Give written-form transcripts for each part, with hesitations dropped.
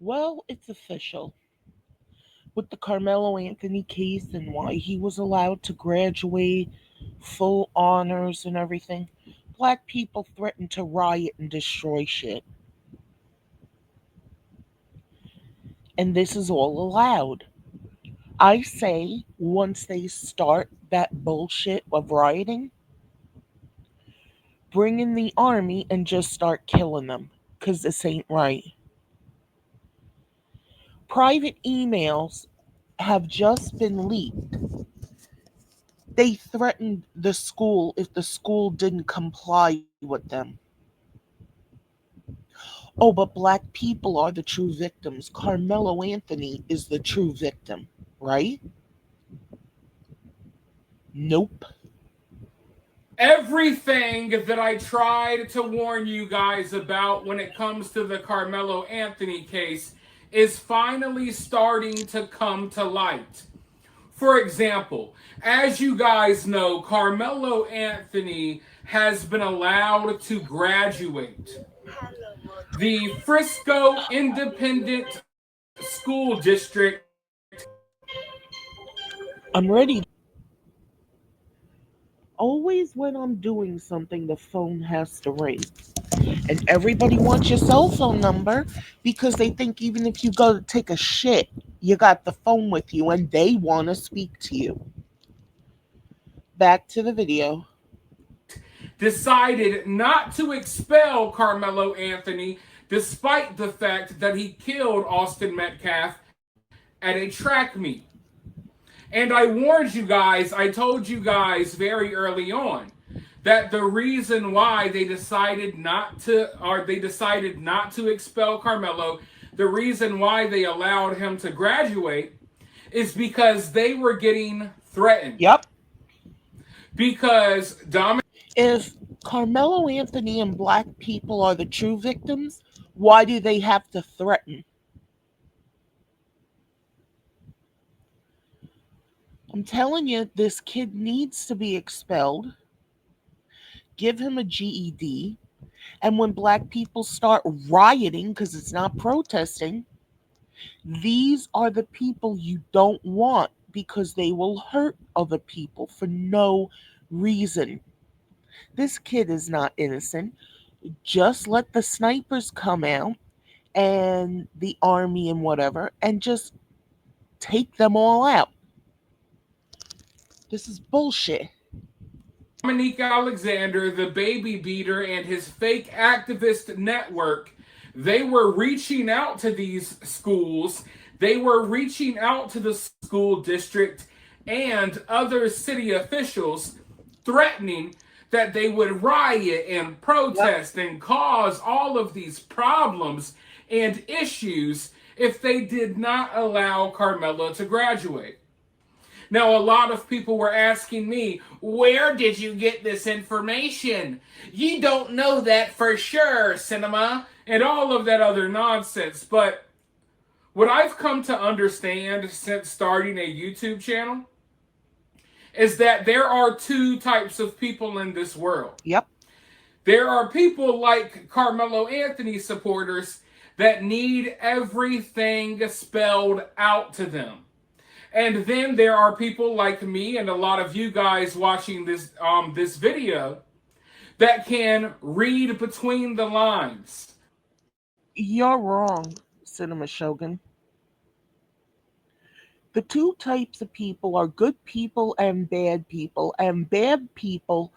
Well, it's official. With the Carmelo Anthony case and why he was allowed to graduate, full honors and everything, black people threatened to riot and destroy shit. And this is all allowed. I say once they start that bullshit of rioting, bring in the army and just start killing them. Because this ain't right. Private emails have just been leaked. They threatened the school if the school didn't comply with them. Oh, but black people are the true victims. Carmelo Anthony is the true victim, right? Nope. Everything that I tried to warn you guys about when it comes to the Carmelo Anthony case is finally starting to come to light. For example, as you guys know, Carmelo Anthony has been allowed to graduate. The Frisco Independent School District. I'm ready. Always when I'm doing something, the phone has to ring. And everybody wants your cell phone number because they think even if you go to take a shit, you got the phone with you and they want to speak to you. Back to the video. Decided not to expel Carmelo Anthony despite the fact that he killed Austin Metcalf at a track meet. And I warned you guys, I told you guys very early on that the reason why they decided not to expel Carmelo, the reason why they allowed him to graduate is because they were getting threatened. Yep. Because Dominic If Carmelo Anthony and black people are the true victims, why do they have to threaten? I'm telling you, this kid needs to be expelled. Give him a GED. And when black people start rioting because it's not protesting, these are the people you don't want because they will hurt other people for no reason. This kid is not innocent. Just let the snipers come out and the army and whatever and just take them all out. This is bullshit. Alexander, the baby beater, and his fake activist network, they were reaching out to these schools. They were reaching out to the school district and other city officials, threatening that they would riot and Yep. protest and cause all of these problems and issues if they did not allow Carmelo to graduate. Now, a lot of people were asking me, where did you get this information? You don't know that for sure, cinema, and all of that other nonsense. But what I've come to understand since starting a YouTube channel is that there are two types of people in this world. Yep. There are people like Carmelo Anthony supporters that need everything spelled out to them. And then there are people like me and a lot of you guys watching this video that can read between the lines. You're wrong, Cinema Shogun. The two types of people are good people, and bad people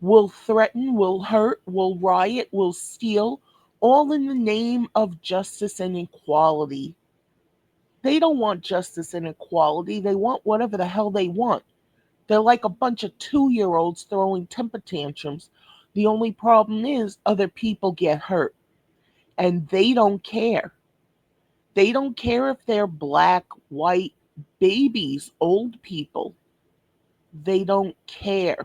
will threaten, will hurt, will riot, will steal, all in the name of justice and equality. They don't want justice and equality, they want whatever the hell they want. They're like a bunch of 2 year olds throwing temper tantrums. The only problem is other people get hurt, and they don't care. They don't care if they're black, white, babies, old people. They don't care.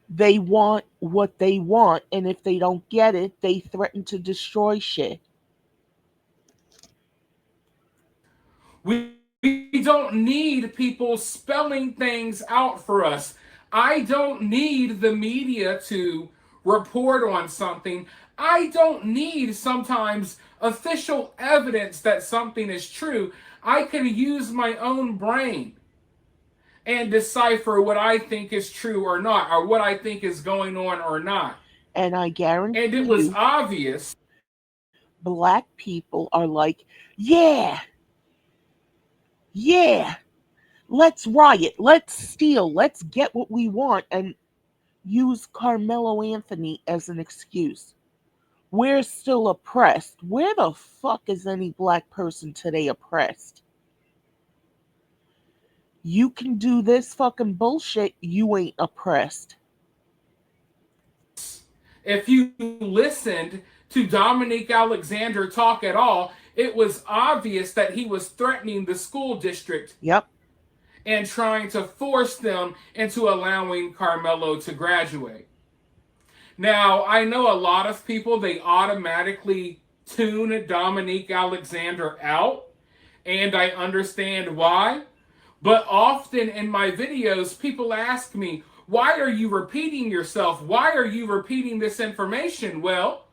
They want what they want, and if they don't get it, they threaten to destroy shit. We don't need people spelling things out for us. I don't need the media to report on something, I don't need sometimes official evidence that something is true. I can use my own brain and decipher what I think is true or not, or what I think is going on or not. And I And guarantee it was you, obvious. black people are like, yeah, yeah, let's riot, let's steal, let's get what we want, and use Carmelo Anthony as an excuse. We're still oppressed. Where the fuck is any black person today oppressed? You can do this fucking bullshit, you ain't oppressed. If you listened to Dominique Alexander talk at all, it was obvious that he was threatening the school district Yep. and trying to force them into allowing Carmelo to graduate. Now, I know a lot of people, they automatically tune Dominique Alexander out, and I understand why. But often in my videos, people ask me, why are you repeating yourself? Why are you repeating this information? Well,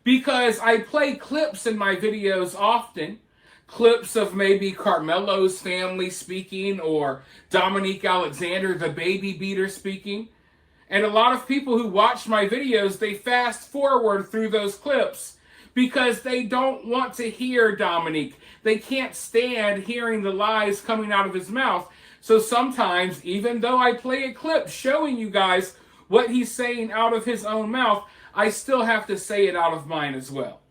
because I play clips in my videos often, clips of maybe Carmelo's family speaking or Dominique Alexander, the baby beater, speaking. And a lot of people who watch my videos, they fast forward through those clips because they don't want to hear Dominique. They can't stand hearing the lies coming out of his mouth. So sometimes, even though I play a clip showing you guys what he's saying out of his own mouth, I still have to say it out of mine as well.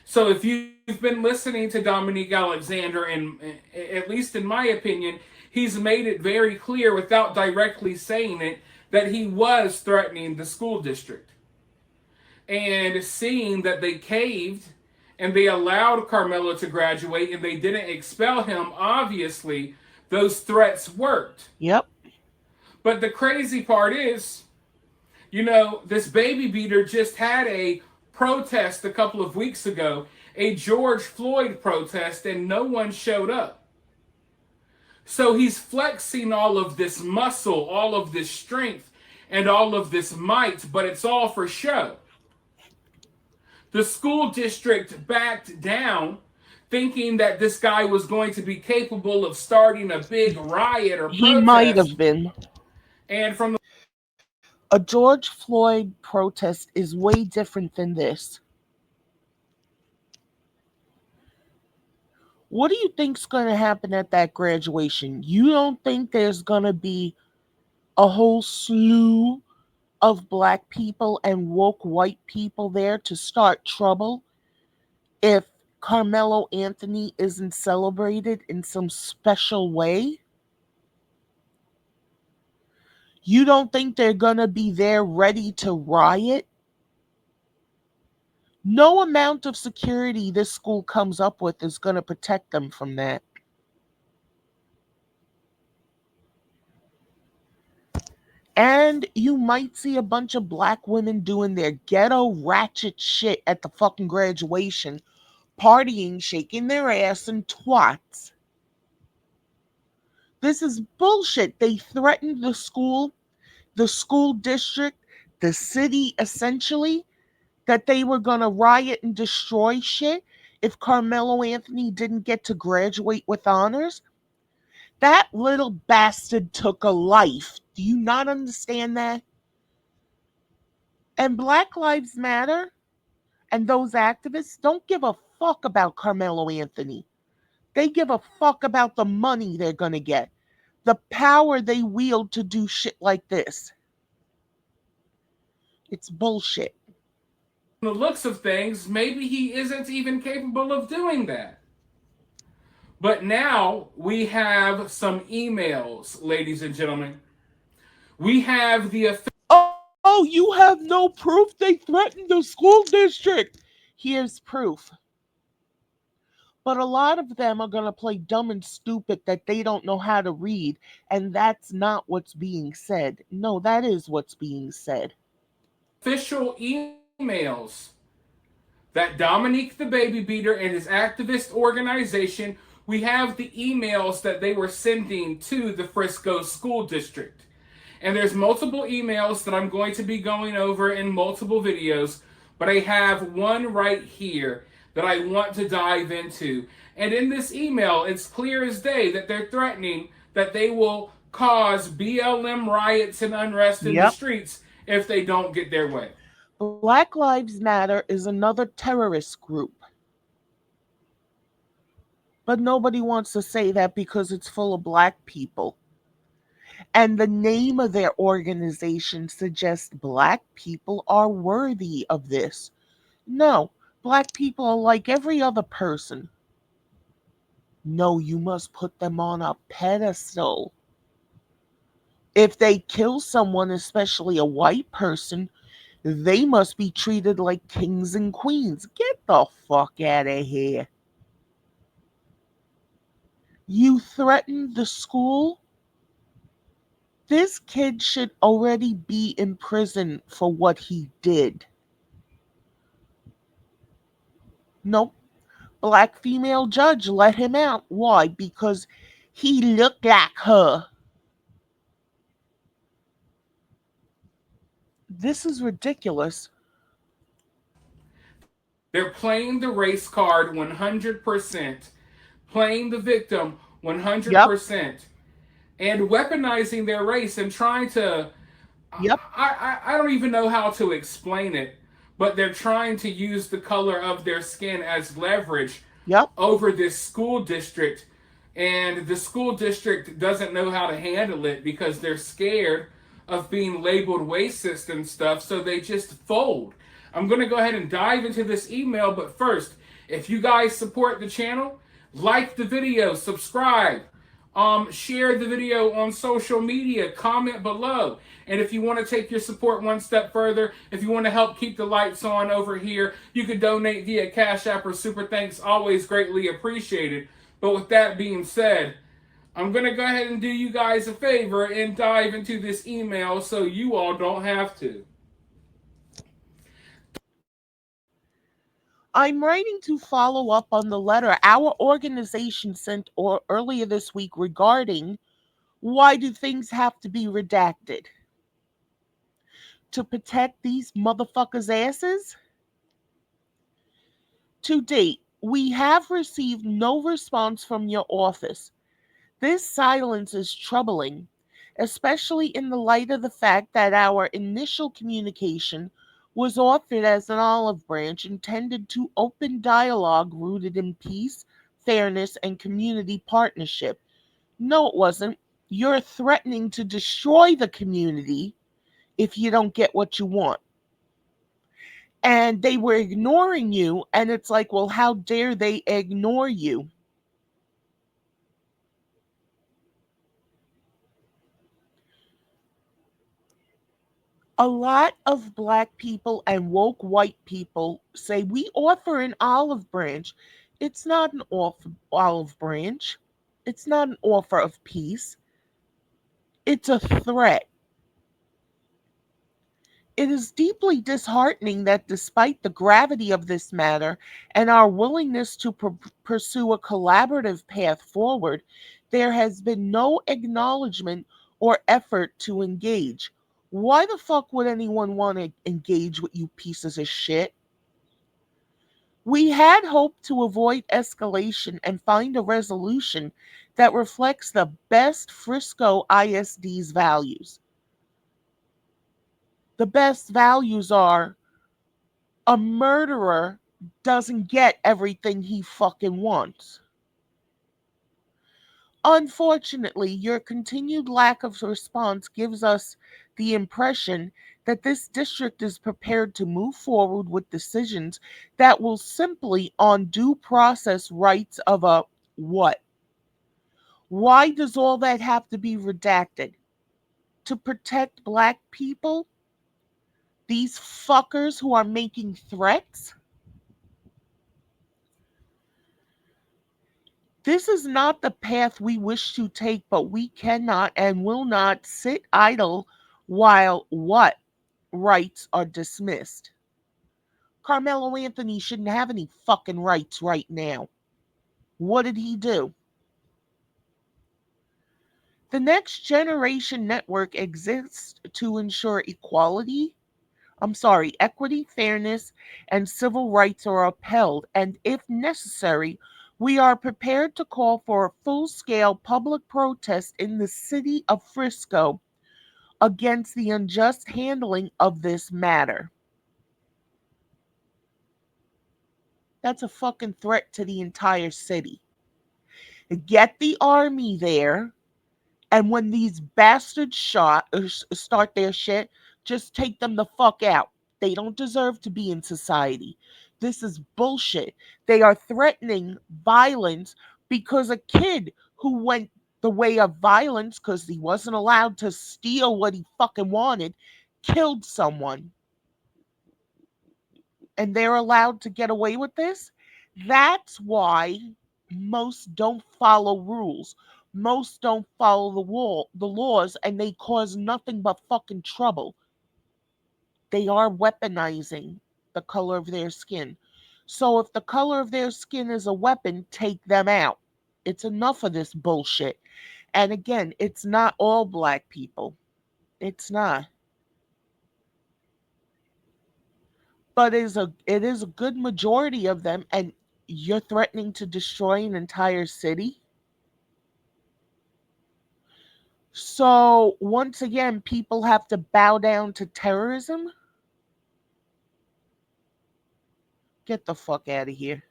So if you've been listening to Dominique Alexander, and at least in my opinion, he's made it very clear without directly saying it that he was threatening the school district. And seeing that they caved and they allowed Carmelo to graduate and they didn't expel him, obviously those threats worked. Yep. But the crazy part is, you know, this baby beater just had a protest a couple of weeks ago, a George Floyd protest, and no one showed up. So he's flexing all of this muscle, all of this strength, and all of this might, but it's all for show. The school district backed down, thinking that this guy was going to be capable of starting a big riot or He might protest. have been. And from the A George Floyd protest is way different than this. What do you think's going to happen at that graduation? You don't think there's going to be a whole slew of black people and woke white people there to start trouble if Carmelo Anthony isn't celebrated in some special way? You don't think they're going to be there ready to riot? No amount of security this school comes up with is going to protect them from that. And you might see a bunch of black women doing their ghetto ratchet shit at the fucking graduation, partying, shaking their ass, and twats. This is bullshit. They threatened the school district, the city essentially, that they were going to riot and destroy shit if Carmelo Anthony didn't get to graduate with honors. That little bastard took a life. Do you not understand that? And Black Lives Matter and those activists don't give a fuck about Carmelo Anthony. They give a fuck about the money they're going to get, the power they wield to do shit like this. It's bullshit. the looks of things, maybe he isn't even capable of doing that. But now we have some emails, ladies and gentlemen. We have the Oh, you have no proof they threatened the school district. Here's proof. But a lot of them are going to play dumb and stupid that they don't know how to read. And that's not what's being said. No, that is what's being said. official emails that Dominique the Baby Beater and his activist organization, we have the emails that they were sending to the Frisco School District. And there's multiple emails that I'm going to be going over in multiple videos, but I have one right here that I want to dive into. And in this email, it's clear as day that they're threatening that they will cause BLM riots and unrest in the Yep. streets if they don't get their way. Black Lives Matter is another terrorist group. But nobody wants to say that because it's full of black people. And the name of their organization suggests black people are worthy of this. No, black people are like every other person. No, you must put them on a pedestal. If they kill someone, especially a white person, they must be treated like kings and queens. Get the fuck out of here. You threatened the school? This kid should already be in prison for what he did. Nope. Black female judge let him out. Why? Because he looked like her. This is ridiculous. They're playing the race card 100%, playing the victim Yep, 100%, and weaponizing their race and trying to. yep, I don't even know how to explain it, but they're trying to use the color of their skin as leverage yep. over this school district, and the school district doesn't know how to handle it because they're scared of being labeled racist and stuff, so they just fold. I'm going to go ahead and dive into this email, but first, if you guys support the channel, like the video, subscribe, share the video on social media, comment below. And if you want to take your support one step further, if you want to help keep the lights on over here, you can donate via Cash App or Super Thanks. Always greatly appreciated. But with that being said, I'm going to go ahead and do you guys a favor and dive into this email so you all don't have to. I'm writing to follow up on the letter our organization sent earlier this week regarding why do things have to be redacted? To protect these motherfuckers' asses? To date, we have received no response from your office. This silence is troubling, especially in the light of the fact that our initial communication was authored as an olive branch intended to open dialogue rooted in peace, fairness, and community partnership. No, it wasn't. You're threatening to destroy the community if you don't get what you want. And they were ignoring you, and it's like, well, how dare they ignore you? A lot of black people and woke white people say we offer an olive branch. It's not an olive branch. It's not an offer of peace. It's a threat. It is deeply disheartening that despite the gravity of this matter and our willingness to pursue a collaborative path forward, there has been no acknowledgement or effort to engage. Why the fuck would anyone want to engage with you pieces of shit? We had hoped to avoid escalation and find a resolution that reflects the best Frisco ISD's values. The best values are a murderer doesn't get everything he fucking wants. Unfortunately, your continued lack of response gives us the impression that this district is prepared to move forward with decisions that will simply on due process rights of a what? Why does all that have to be redacted? To protect black people? These fuckers who are making threats? This is not the path we wish to take, but we cannot and will not sit idle while what? Rights are dismissed. Carmelo Anthony shouldn't have any fucking rights right now. What did he do? The Next Generation Network exists to ensure equity, fairness, and civil rights are upheld, and if necessary, we are prepared to call for a full scale public protest in the city of Frisco against the unjust handling of this matter. That's a fucking threat to the entire city. Get the army there, and when these bastards start their shit, just take them the fuck out. They don't deserve to be in society. This is bullshit. They are threatening violence because a kid who went the way of violence because he wasn't allowed to steal what he fucking wanted killed someone. And they're allowed to get away with this? That's why most don't follow rules. Most don't follow the laws, and they cause nothing but fucking trouble. They are weaponizing the color of their skin. So if the color of their skin is a weapon, take them out. It's enough of this bullshit. And again, it's not all black people. It's not. But it is a good majority of them, and you're threatening to destroy an entire city. So once again, people have to bow down to terrorism. Get the fuck out of here.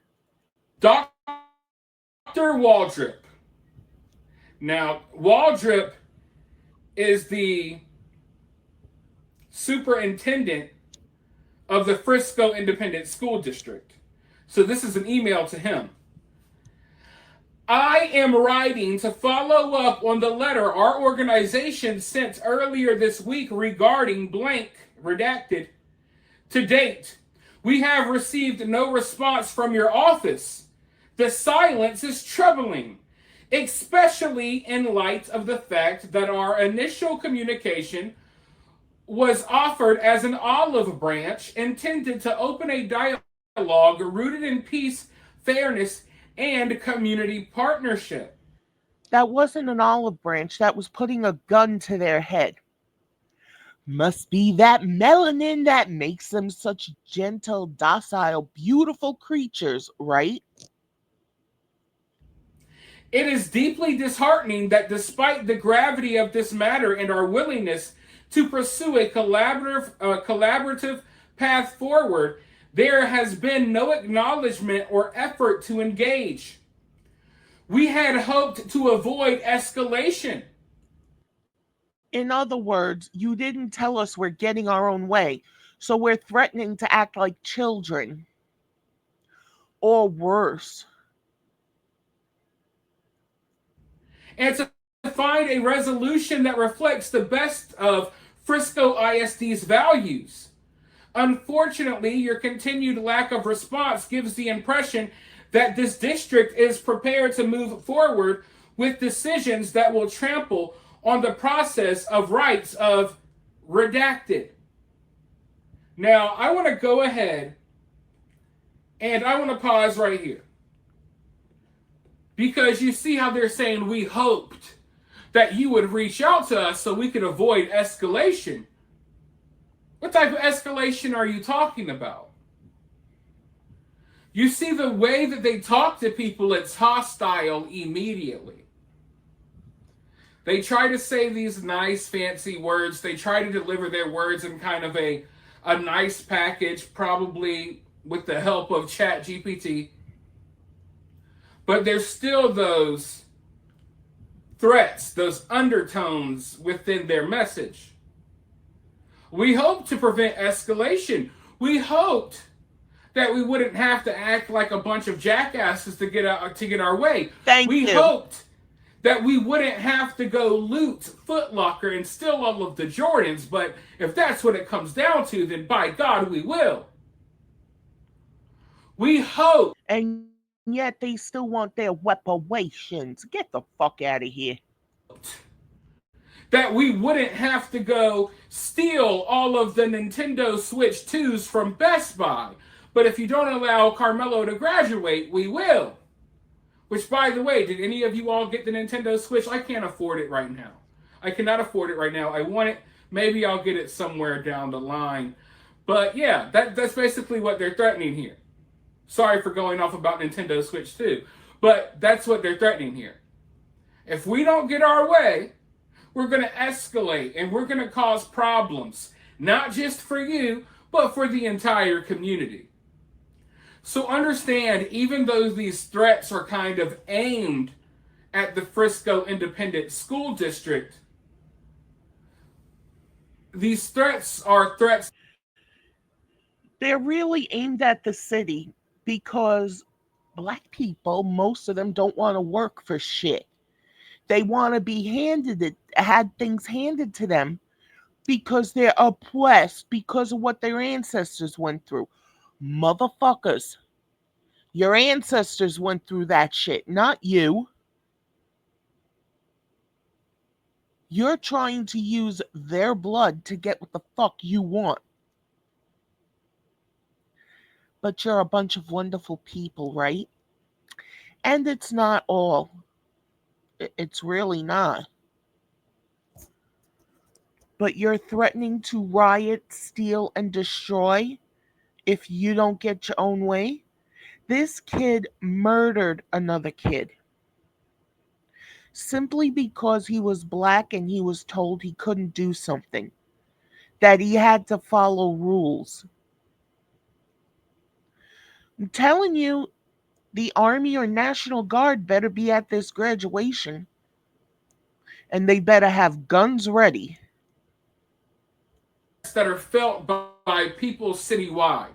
Dr. Waldrop. Now, Waldrop is the superintendent of the Frisco Independent School District. So this is an email to him. I am writing to follow up on the letter our organization sent earlier this week regarding blank redacted. To date, we have received no response from your office. The silence is troubling, especially in light of the fact that our initial communication was offered as an olive branch intended to open a dialogue rooted in peace, fairness, and community partnership. That wasn't an olive branch, that was putting a gun to their head. Must be that melanin that makes them such gentle, docile, beautiful creatures, right? It is deeply disheartening that despite the gravity of this matter and our willingness to pursue a collaborative path forward, there has been no acknowledgement or effort to engage. We had hoped to avoid escalation. In other words, you didn't tell us we're getting our own way, so we're threatening to act like children. Or worse. And to find a resolution that reflects the best of Frisco ISD's values. Unfortunately, your continued lack of response gives the impression that this district is prepared to move forward with decisions that will trample on the process of rights of redacted. Now, I want to go ahead and I want to pause right here. Because you see how they're saying we hoped that you would reach out to us so we could avoid escalation. What type of escalation are you talking about? You see the way that they talk to people, it's hostile immediately. They try to say these nice, fancy words. They try to deliver their words in kind of a nice package, probably with the help of ChatGPT. But there's still those threats, those undertones within their message. We hoped to prevent escalation. We hoped that we wouldn't have to act like a bunch of jackasses to get our way. Thank we you. hoped that we wouldn't have to go loot Foot Locker and steal all of the Jordans, but if that's what it comes down to, then by God, we will. We hope. And yet they still want their reparations. Get the fuck out of here. That we wouldn't have to go steal all of the Nintendo Switch 2s from Best Buy. But if you don't allow Carmelo to graduate, we will. Which, by the way, did any of you all get the Nintendo Switch? I can't afford it right now. I cannot afford it right now. I want it. Maybe I'll get it somewhere down the line. But yeah, that's basically what they're threatening here. Sorry for going off about Nintendo Switch too, but that's what they're threatening here. If we don't get our way, we're going to escalate and we're going to cause problems, not just for you, but for the entire community. So understand, even though these threats are kind of aimed at the Frisco Independent School District, these threats are threats. They're really aimed at the city because black people, most of them don't want to work for shit. They want to be had things handed to them because they're oppressed because of what their ancestors went through. Motherfuckers, your ancestors went through that shit, not you. You're trying to use their blood to get what the fuck you want. But you're a bunch of wonderful people, right? And it's not all. It's really not. But you're threatening to riot, steal, and destroy if you don't get your own way. This kid murdered another kid simply because he was black and he was told he couldn't do something, that he had to follow rules. I'm telling you, the Army or National Guard better be at this graduation and they better have guns ready. That are felt by people citywide.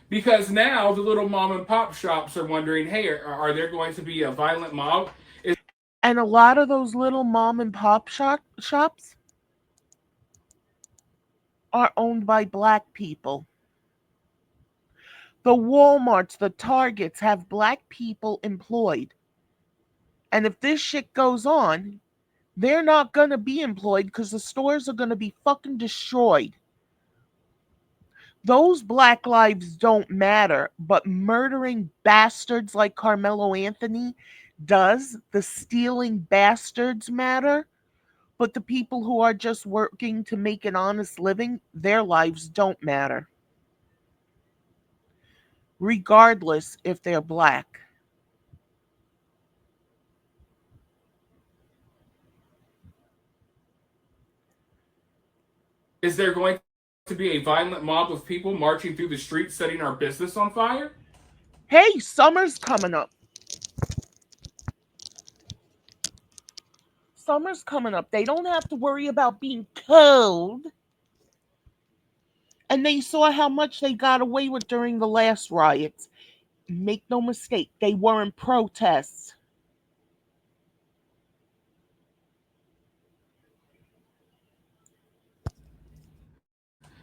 Because now the little mom and pop shops are wondering, hey, are there going to be a violent mob? And a lot of those little mom and pop shops are owned by black people. The Walmarts, the Targets have black people employed. And if this shit goes on, they're not going to be employed because the stores are going to be fucking destroyed. Those black lives don't matter, but murdering bastards like Carmelo Anthony does. The stealing bastards matter, but the people who are just working to make an honest living, their lives don't matter, regardless if they're black. Is there going to be a violent mob of people marching through the streets setting our business on fire? Hey, summer's coming up. Summer's coming up. They don't have to worry about being cold. And they saw how much they got away with during the last riots. Make no mistake, they weren't protests.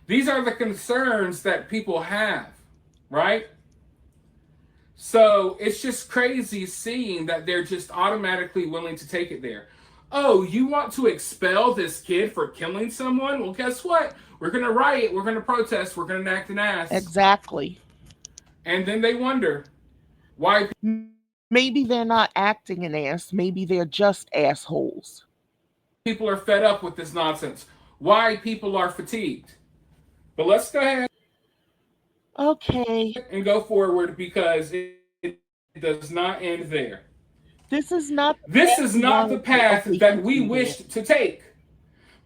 These are the concerns that people have, right? So it's just crazy seeing that they're just automatically willing to take it there. Oh, you want to expel this kid for killing someone? Well, guess what? We're going to riot. We're going to protest. We're going to act an ass. Exactly. And then they wonder why. Maybe they're not acting an ass. Maybe they're just assholes. People are fed up with this nonsense. Why people are fatigued. But let's go ahead. Okay. And go forward because it does not end there. This is not the path that we wished to take.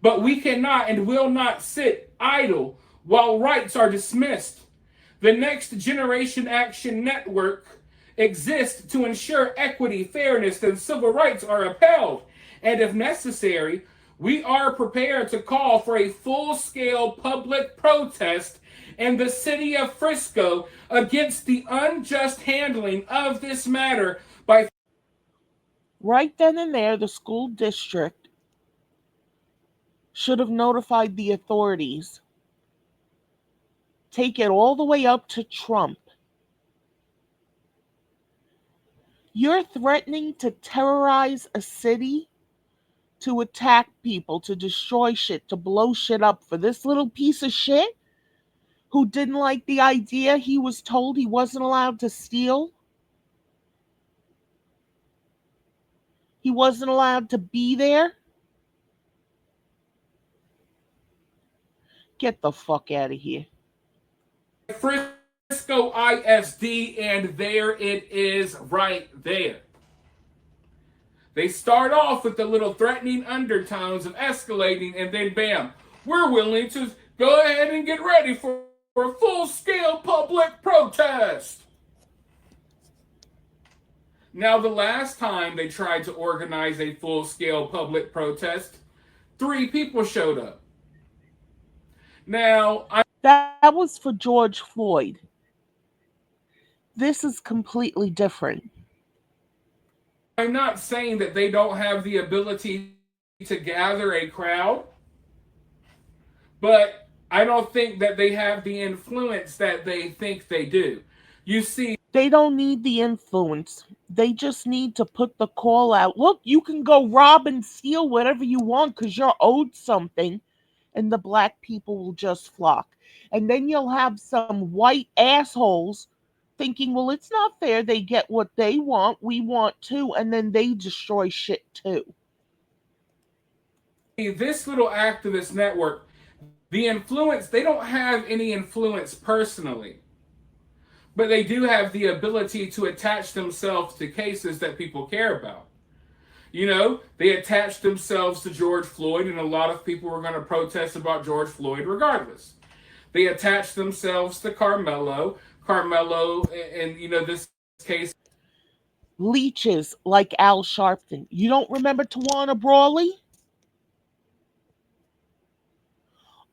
But we cannot and will not sit idle while rights are dismissed. The Next Generation Action Network exists to ensure equity, fairness, and civil rights are upheld. And if necessary, we are prepared to call for a full-scale public protest in the city of Frisco against the unjust handling of this matter by... Right then and there, the school district should have notified the authorities. Take it all the way up to Trump. You're threatening to terrorize a city, to attack people, to destroy shit, to blow shit up for this little piece of shit who didn't like the idea he was told he wasn't allowed to steal? He wasn't allowed to be there? Get the fuck out of here. Frisco ISD, and there it is right there. They start off with the little threatening undertones of escalating, and then bam, we're willing to go ahead and get ready for a full scale public protest. Now, the last time they tried to organize a full scale public protest, 3 people showed up. Now, That was for George Floyd. This is completely different. I'm not saying that they don't have the ability to gather a crowd, but I don't think that they have the influence that they think they do. You see, They don't need the influence. They just need to put the call out. Look, you can go rob and steal whatever you want because you're owed something, and the black people will just flock. And then you'll have some white assholes thinking, well, it's not fair. They get what they want. We want too. And then they destroy shit too. this little activist network, the influence, they don't have any influence personally, but they do have the ability to attach themselves to cases that people care about. You know, they attached themselves to George Floyd, and a lot of people were going to protest about George Floyd regardless. They attached themselves to Carmelo. Carmelo, in this case, Leeches like Al Sharpton. You don't remember Tawana Brawley?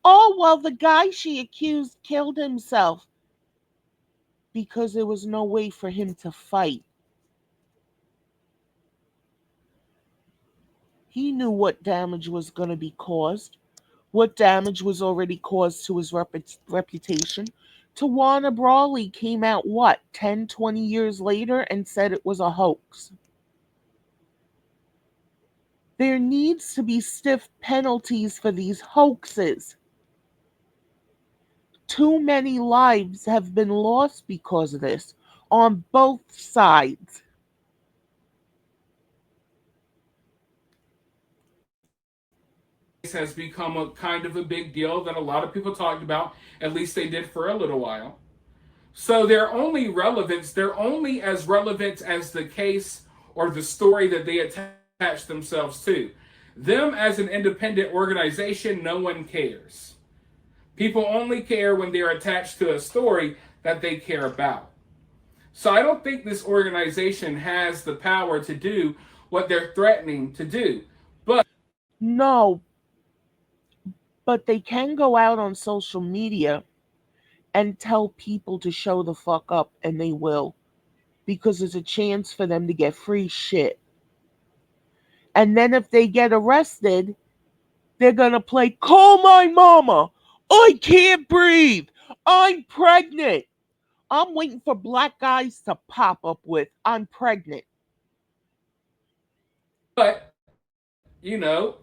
Oh, well, the guy she accused killed himself because there was no way for him to fight. He knew what damage was going to be caused, what damage was already caused to his reputation. Tawana Brawley came out, 10, 20 years later and said it was a hoax. There needs to be stiff penalties for these hoaxes. Too many lives have been lost because of this on both sides. has become a kind of a big deal that a lot of people talked about. At least they did for a little while. So they're only as relevant as the case or the story that they attach themselves to. Them as an independent organization, no one cares. People only care when they're attached to a story that they care about. So I don't think this organization has the power to do what they're threatening to do. But No, but they can go out on social media and tell people to show the fuck up, and they will, because there's a chance for them to get free shit. And then if they get arrested, they're gonna play Call My Mama. I can't breathe. I'm pregnant. I'm waiting for black guys to pop up with I'm pregnant. but you know,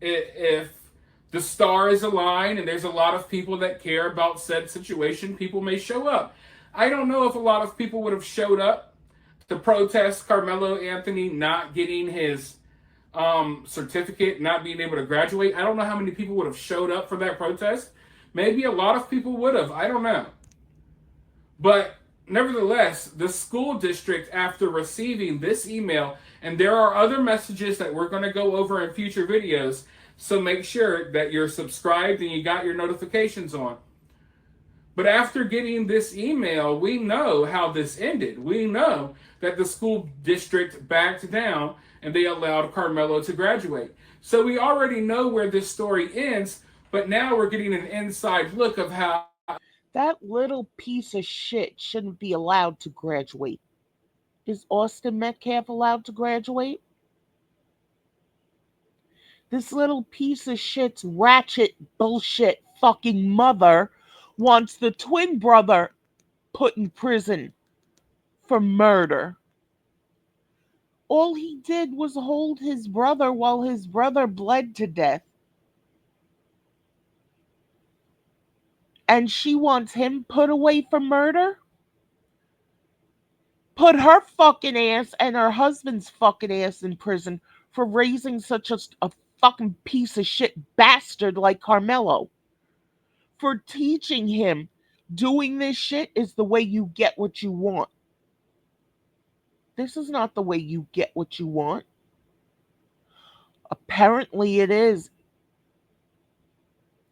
if the stars align and there's a lot of people that care about said situation, people may show up. I don't know if a lot of people would have showed up to protest Carmelo Anthony not getting his certificate, not being able to graduate. I don't know how many people would have showed up for that protest. Maybe a lot of people would have. I don't know. But nevertheless, the school district, after receiving this email, and there are other messages that we're going to go over in future videos, so make sure that you're subscribed and you got your notifications on. But after getting this email, we know how this ended. We know that the school district backed down and they allowed Carmelo to graduate. So we already know where this story ends, but now we're getting an inside look of how That little piece of shit shouldn't be allowed to graduate. Is Austin Metcalf allowed to graduate? This little piece of shit's ratchet bullshit fucking mother wants the twin brother put in prison for murder. All he did was hold his brother while his brother bled to death. And she wants him put away for murder? put her fucking ass and her husband's fucking ass in prison for raising such a fucking piece of shit bastard like Carmelo. For teaching him doing this shit is the way you get what you want. This is not the way you get what you want. Apparently, it is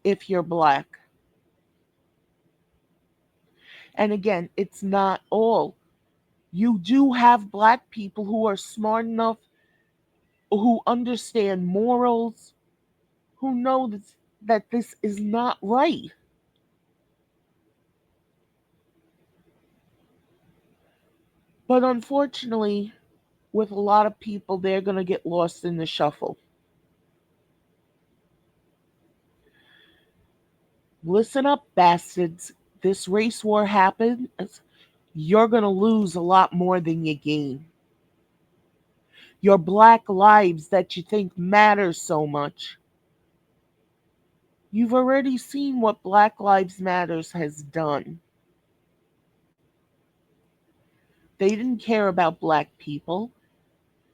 if you're black. And again, it's not all. You do have black people who are smart enough, who understand morals, who know that this is not right. But unfortunately, with a lot of people, they're going to get lost in the shuffle. Listen up, bastards. This race war happens. You're going to lose a lot more than you gain. Your black lives that you think matter so much. You've already seen what Black Lives Matters has done. They didn't care about black people.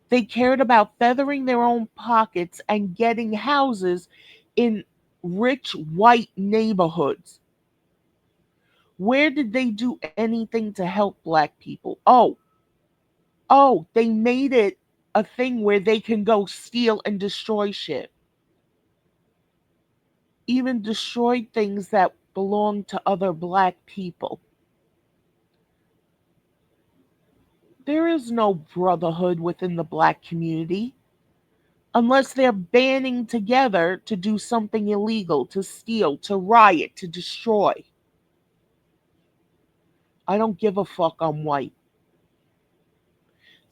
They cared about feathering their own pockets and getting houses in rich white neighborhoods. Where did they do anything to help black people? Oh, they made it a thing where they can go steal and destroy shit. Even destroy things that belong to other black people. There is no brotherhood within the black community unless they're banding together to do something illegal, to steal, to riot, to destroy. I don't give a fuck, I'm white.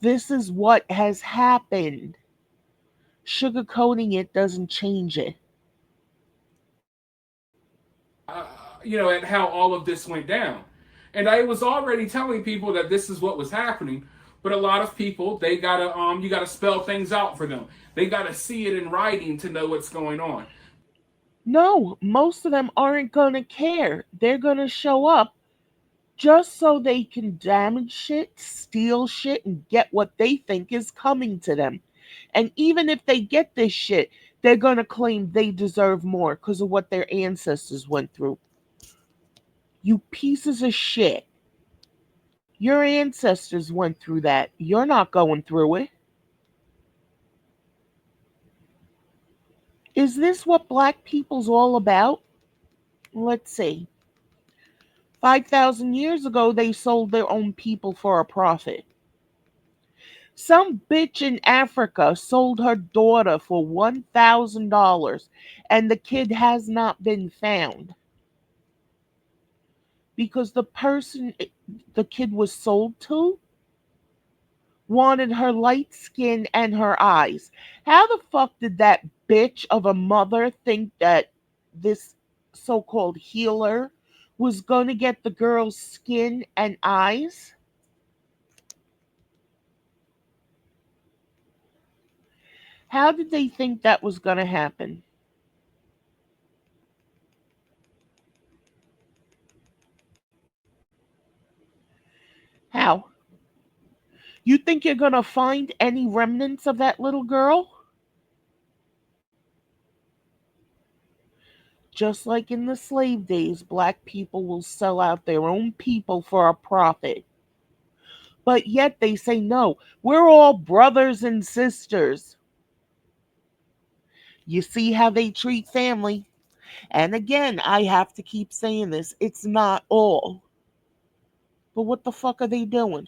This is what has happened. Sugarcoating it doesn't change it. At how all of this went down. And I was already telling people that this is what was happening, but a lot of people, they gotta you gotta spell things out for them. They gotta see it in writing to know what's going on. No, most of them aren't going to care. They're going to show up just so they can damage shit, steal shit, and get what they think is coming to them. And even if they get this shit, they're going to claim they deserve more because of what their ancestors went through. You pieces of shit. Your ancestors went through that. You're not going through it. Is this what black people's all about? Let's see. 5,000 years ago, they sold their own people for a profit. Some bitch in Africa sold her daughter for $1,000 and the kid has not been found because the person the kid was sold to wanted her light skin and her eyes. How the fuck did that bitch of a mother think that this so called healer was going to get the girl's skin and eyes? How did they think that was going to happen? How? You think you're going to find any remnants of that little girl? Just like in the slave days, black people will sell out their own people for a profit. But yet they say, no, we're all brothers and sisters. You see how they treat family? And again, I have to keep saying this, it's not all. But what the fuck are they doing?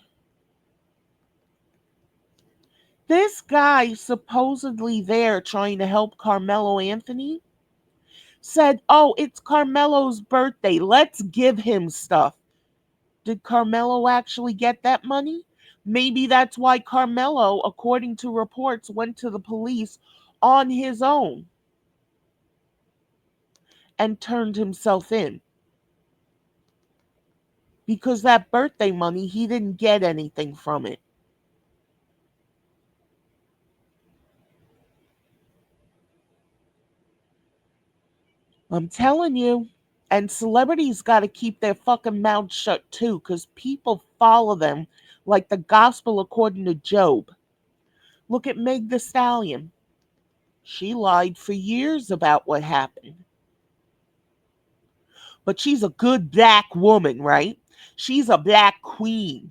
This guy supposedly there trying to help Carmelo Anthony said, oh, it's Carmelo's birthday. Let's give him stuff. Did Carmelo actually get that money? Maybe that's why Carmelo, according to reports, went to the police on his own and turned himself in. Because that birthday money, he didn't get anything from it. I'm telling you. And celebrities got to keep their fucking mouths shut too, because people follow them like the gospel according to Job. Look at Meg the Stallion. She lied for years about what happened. But she's a good black woman, right? She's a black queen.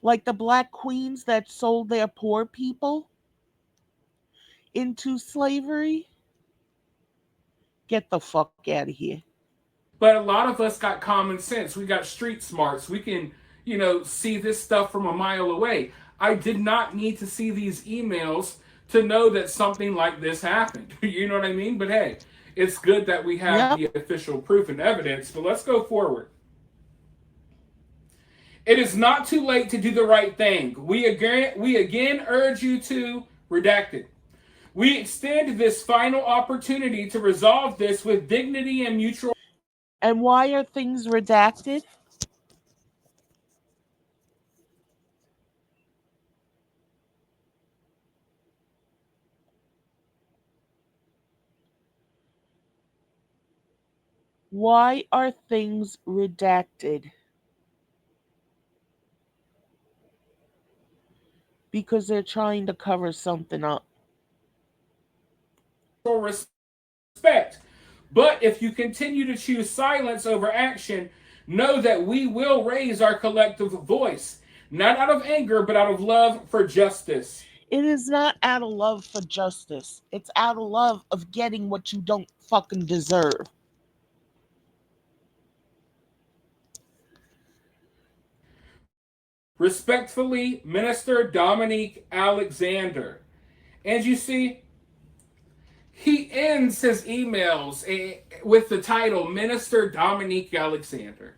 Like the black queens that sold their poor people into slavery. Get the fuck out of here. But a lot of us got common sense. We got street smarts. We can, see this stuff from a mile away. I did not need to see these emails to know that something like this happened. You know what I mean? But hey, it's good that we have Yep. the official proof and evidence. But let's go forward. It is not too late to do the right thing. We again urge you to redact it. We extend this final opportunity to resolve this with dignity and mutual. And why are things redacted? Why are things redacted? Because they're trying to cover something up. Respect. But if you continue to choose silence over action, know that we will raise our collective voice, not out of anger, but out of love for justice. It is not out of love for justice. It's out of love of getting what you don't fucking deserve. Respectfully, Minister Dominique Alexander. And you see, he ends his emails with the title Minister Dominique Alexander.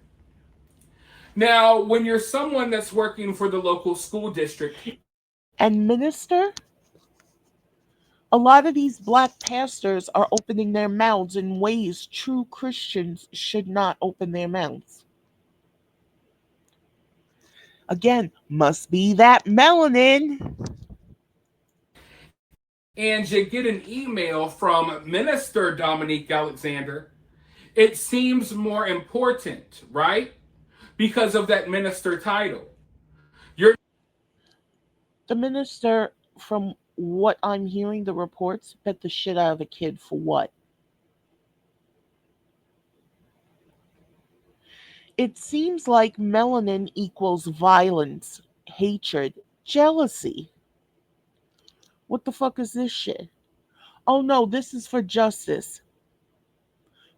Now, when you're someone that's working for the local school district, And minister, a lot of these black pastors are opening their mouths in ways true Christians should not open their mouths. Again, must be that melanin. and you get an email from Minister Dominique Alexander, it seems more important, right? Because of that minister title. You're The minister, from what I'm hearing, the reports, bet the shit out of a kid for what? It seems like melanin equals violence, hatred, jealousy. What the fuck is this shit? Oh no, this is for justice.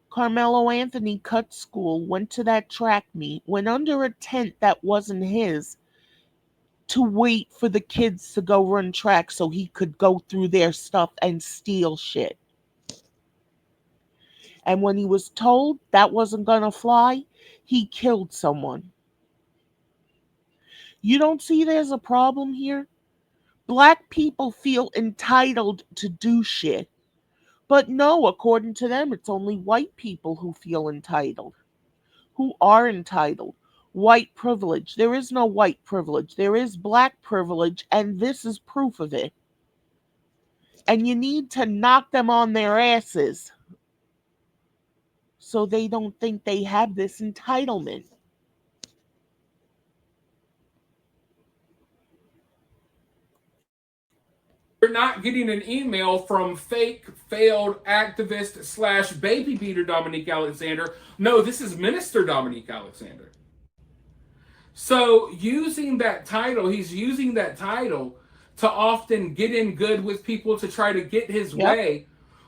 Carmelo Anthony cut school, went to that track meet, went under a tent that wasn't his to wait for the kids to go run track so he could go through their stuff and steal shit. And when he was told that wasn't gonna fly, he killed someone. You don't see there's a problem here? Black people feel entitled to do shit. But no, according to them, it's only white people who feel entitled, who are entitled. White privilege. There is no white privilege. There is black privilege, and this is proof of it. And you need to knock them on their asses so they don't think they have this entitlement. not getting an email from fake, failed activist slash baby beater Dominique Alexander. No, this is Minister Dominique Alexander. So he's using that title to often get in good with people to try to get his Yep. way.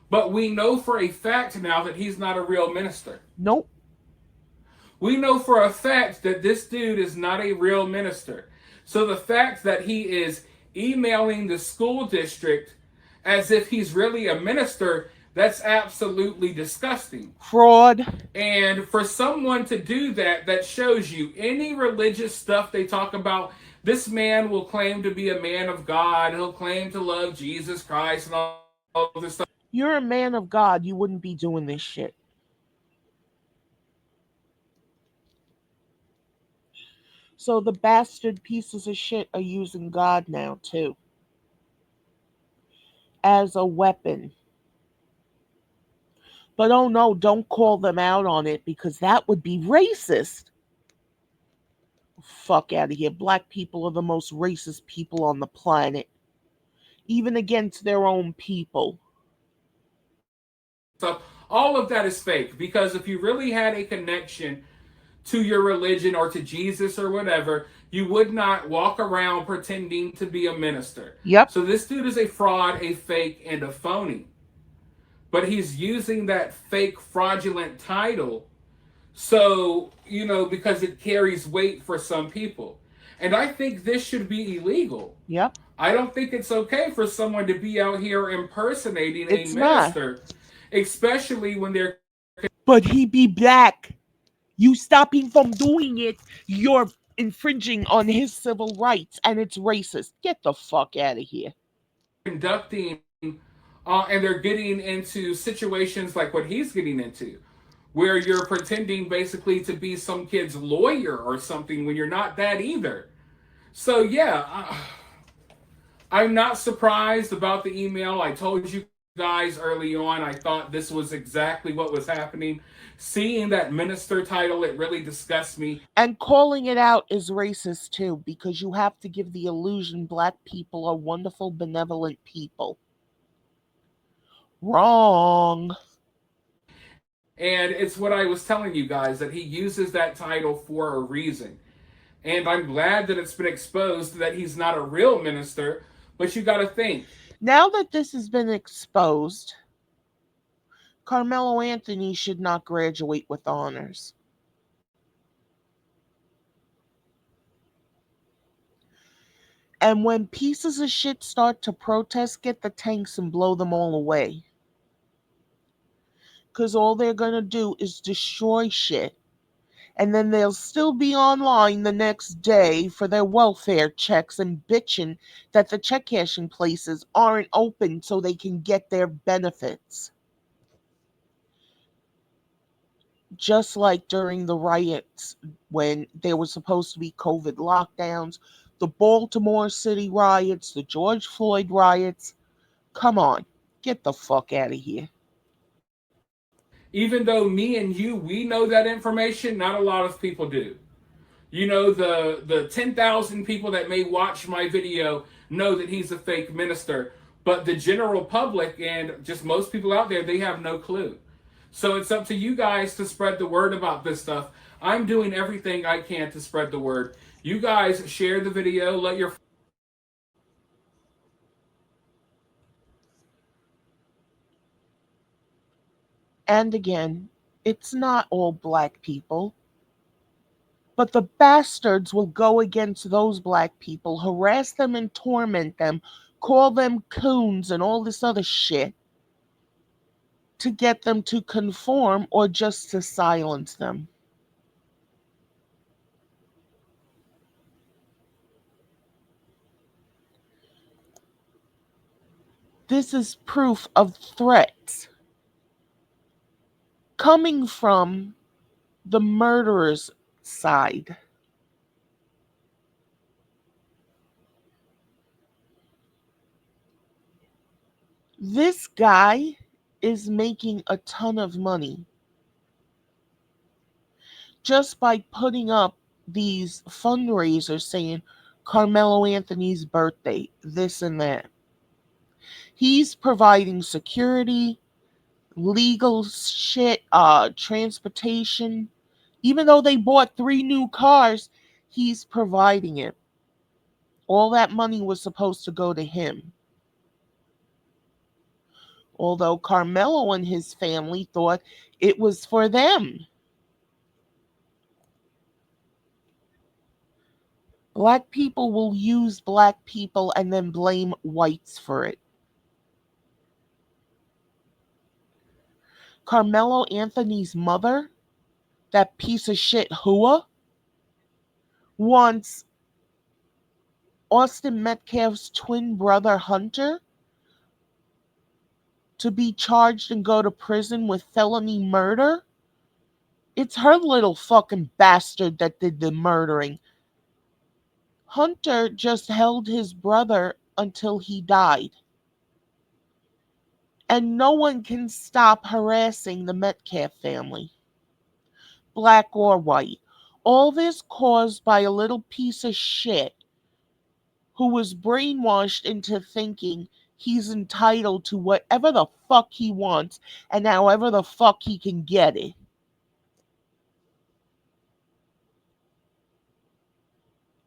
But we know for a fact now that he's not a real minister. Nope. We know for a fact that this dude is not a real minister. So the fact that he is emailing the school district as if he's really a minister, that's absolutely disgusting. Fraud. And for someone to do that, that shows you any religious stuff they talk about. This man will claim to be a man of God. He'll claim to love Jesus Christ and all this stuff. You're a man of God. You wouldn't be doing this shit. So the bastard pieces of shit are using God now, too, as a weapon. But oh no, don't call them out on it because that would be racist. Fuck out of here. Black people are the most racist people on the planet, even against their own people. So all of that is fake, because if you really had a connection to your religion or to Jesus or whatever, you would not walk around pretending to be a minister. Yep. So this dude is a fraud, a fake, and a phony. But he's using that fake, fraudulent title, so, because it carries weight for some people. And I think this should be illegal. Yep. I don't think it's okay for someone to be out here impersonating a It's not. minister, especially when they're. But he be black. You stop him from doing it, you're infringing on his civil rights, and it's racist. Get the fuck out of here. Conducting, and they're getting into situations like what he's getting into, where you're pretending basically to be some kid's lawyer or something when you're not that either. So, yeah, I'm not surprised about the email. I told you guys early on, I thought this was exactly what was happening. Seeing that minister title, it really disgusts me. And calling it out is racist too, because you have to give the illusion black people are wonderful, benevolent people. Wrong. And it's what I was telling you guys, that he uses that title for a reason. And I'm glad that it's been exposed that he's not a real minister, but you got to think. Now that this has been exposed, Carmelo Anthony should not graduate with honors. And when pieces of shit start to protest, get the tanks and blow them all away. Because all they're going to do is destroy shit. And then they'll still be online the next day for their welfare checks and bitching that the check cashing places aren't open so they can get their benefits. Just like during the riots when there was supposed to be COVID lockdowns, the Baltimore City riots, the George Floyd riots. Come on, get the fuck out of here. Even though me and you, we know that information, not a lot of people do. The 10,000 people that may watch my video know that he's a fake minister, but the general public and just most people out there, they have no clue. So it's up to you guys to spread the word about this stuff. I'm doing everything I can to spread the word. You guys share the video, let your. And again, it's not all black people. But the bastards will go against those black people, harass them and torment them, call them coons and all this other shit to get them to conform or just to silence them. This is proof of threats coming from the murderer's side. This guy is making a ton of money just by putting up these fundraisers saying Carmelo Anthony's birthday, this and that. He's providing security, legal shit, transportation. Even though they bought 3 new cars, he's providing it. All that money was supposed to go to him. Although Carmelo and his family thought it was for them. Black people will use black people and then blame whites for it. Carmelo Anthony's mother, that piece of shit Hua, wants Austin Metcalf's twin brother Hunter to be charged and go to prison with felony murder. It's her little fucking bastard that did the murdering. Hunter just held his brother until he died. And no one can stop harassing the Metcalf family, black or white. All this caused by a little piece of shit who was brainwashed into thinking he's entitled to whatever the fuck he wants and however the fuck he can get it.